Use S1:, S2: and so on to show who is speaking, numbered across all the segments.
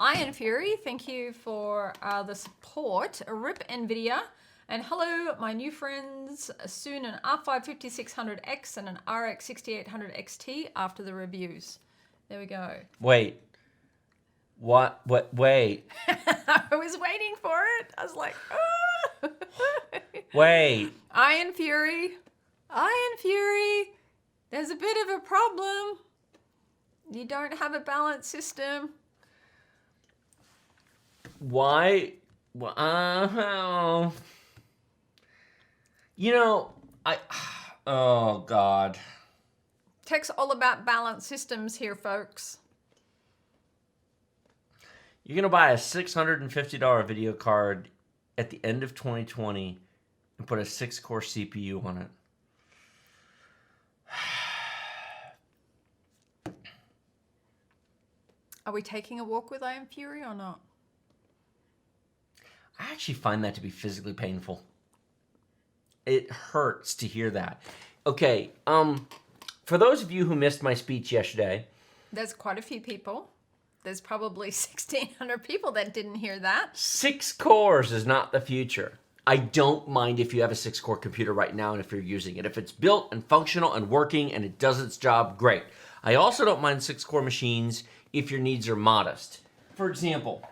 S1: Iron Fury, thank you for the support. RIP NVIDIA. And hello, my new friends. Soon an R5 5600X and an RX 6800 XT after the reviews. There we go.
S2: Wait. What? Wait.
S1: I was waiting for it. I was like, oh.
S2: Wait.
S1: Iron Fury. There's a bit of a problem. You don't have a balanced system.
S2: Why? Oh, God.
S1: Tech's all about balanced systems here, folks.
S2: You're going to buy a $650 video card at the end of 2020 and put a 6-core CPU on it.
S1: Are we taking a walk with Iron Fury or not?
S2: I actually find that to be physically painful. It hurts to hear that. Okay, for those of you who missed my speech yesterday...
S1: There's quite a few people. There's probably 1,600 people that didn't hear that.
S2: 6 cores is not the future. I don't mind if you have a 6-core computer right now and if you're using it. If it's built and functional and working and it does its job, great. I also don't mind 6-core machines if your needs are modest. For example,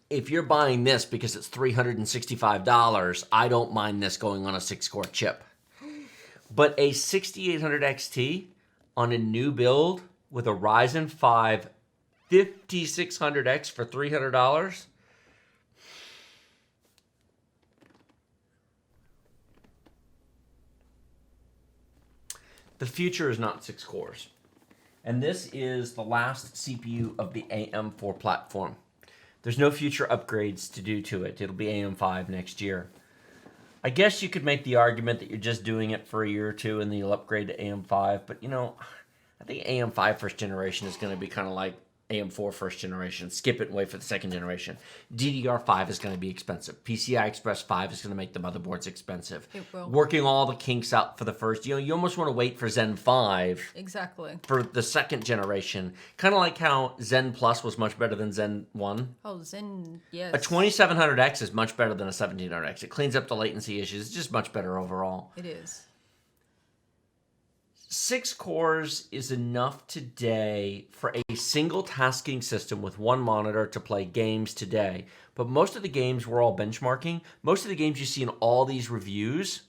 S2: if you're buying this because it's $365, I don't mind this going on a 6-core chip. But a 6800 XT on a new build with a Ryzen 5 5600X for $300? The future is not 6 cores. And this is the last CPU of the AM4 platform. There's no future upgrades to do to it. It'll be AM5 next year. I guess you could make the argument that you're just doing it for a year or two and then you'll upgrade to AM5. But, I think AM5 first generation is going to be kind of like AM4 first generation. Skip it and wait for the second generation. DDR5 is going to be expensive. PCI Express 5 is going to make the motherboards expensive.
S1: It will.
S2: Working all the kinks out for the first, you almost want to wait for Zen 5.
S1: Exactly.
S2: For the second generation. Kind of like how Zen Plus was much better than Zen 1.
S1: Oh, Zen, yes.
S2: A 2700X is much better than a 1700X. It cleans up the latency issues. It's just much better overall.
S1: It is.
S2: 6 cores is enough today for a single tasking system with one monitor to play games today. But most of the games we're all benchmarking, most of the games you see in all these reviews,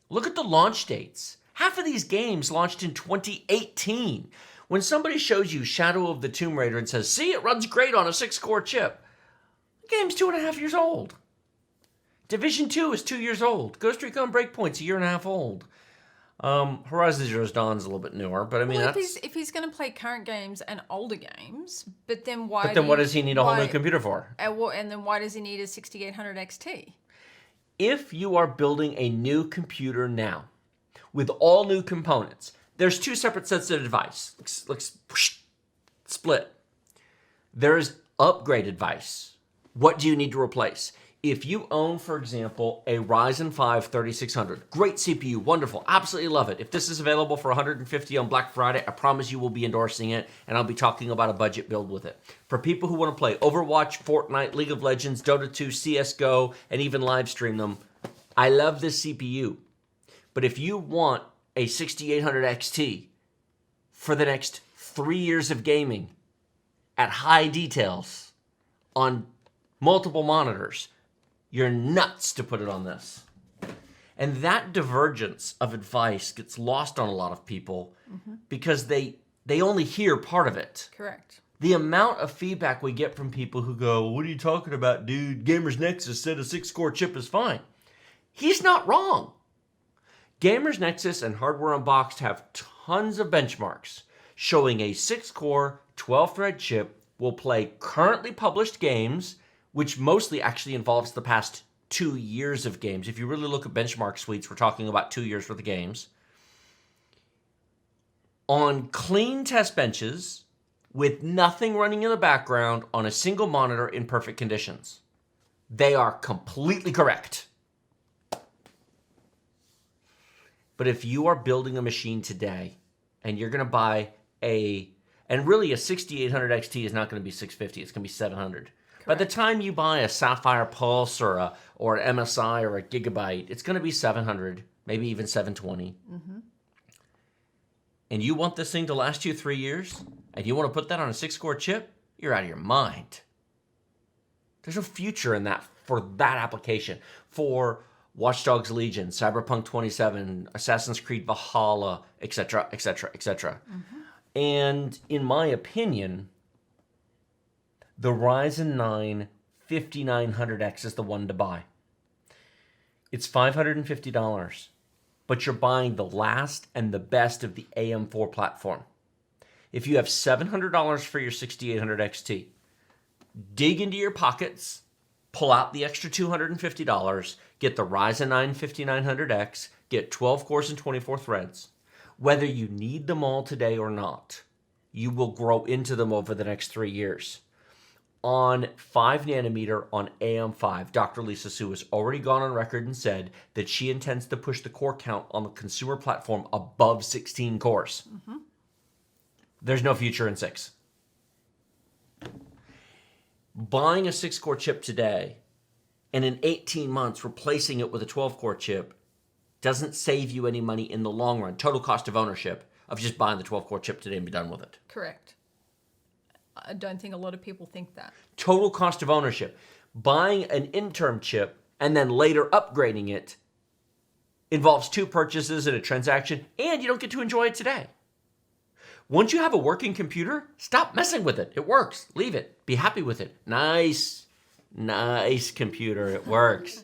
S2: look at the launch dates. Half of these games launched in 2018. When somebody shows you Shadow of the Tomb Raider and says, see, it runs great on a 6-core chip, the game's 2.5 years old. Division 2 is 2 years old. Ghost Recon Breakpoint's 1.5 years old. Horizon Zero Dawn's a little bit newer, but I mean,
S1: well, if he's going to play current games and older games, but then why?
S2: But then what does he need a whole new computer for?
S1: And then why does he need a 6800 XT?
S2: If you are building a new computer now with all new components, there's 2 separate sets of advice. Let's split. There's upgrade advice. What do you need to replace? If you own, for example, a Ryzen 5 3600, great CPU, wonderful, absolutely love it. If this is available for $150 on Black Friday, I promise you will be endorsing it, and I'll be talking about a budget build with it. For people who want to play Overwatch, Fortnite, League of Legends, Dota 2, CSGO, and even live stream them, I love this CPU. But if you want a 6800 XT for the next 3 years of gaming at high details on multiple monitors, you're nuts to put it on this. And that divergence of advice gets lost on a lot of people because they only hear part of it.
S1: Correct.
S2: The amount of feedback we get from people who go, what are you talking about, dude? Gamers Nexus said a 6-core chip is fine. He's not wrong. Gamers Nexus and Hardware Unboxed have tons of benchmarks showing a 6-core, 12-thread chip will play currently published games, which mostly actually involves the past 2 years of games. If you really look at benchmark suites, we're talking about 2 years worth of games. On clean test benches with nothing running in the background on a single monitor in perfect conditions. They are completely correct. But if you are building a machine today and you're going to buy a And really, a 6800 XT is not going to be 650. It's going to be 700. By the time you buy a Sapphire Pulse or an MSI or a Gigabyte, it's going to be 700, maybe even 720. And you want this thing to last you 3 years, and you want to put that on a 6-core chip, you're out of your mind. There's no future in that for that application. For Watch Dogs Legion, Cyberpunk 27, Assassin's Creed Valhalla, etc., etc., etc. And in my opinion, the Ryzen 9 5900X is the one to buy. It's $550, but you're buying the last and the best of the AM4 platform. If you have $700 for your 6800 XT, dig into your pockets, pull out the extra $250, get the Ryzen 9 5900X, get 12 cores and 24 threads. Whether you need them all today or not, you will grow into them over the next 3 years. On 5 nanometer on AM5, Dr. Lisa Su has already gone on record and said that she intends to push the core count on the consumer platform above 16 cores. There's no future in 6. Buying a 6-core chip today and in 18 months replacing it with a 12-core chip doesn't save you any money in the long run. Total cost of ownership of just buying the 12-core chip today and be done with it.
S1: Correct. I don't think a lot of people think that.
S2: Total cost of ownership. Buying an interim chip and then later upgrading it involves 2 purchases and a transaction, and you don't get to enjoy it today. Once you have a working computer, stop messing with it. It works. Leave it. Be happy with it. Nice computer. It works.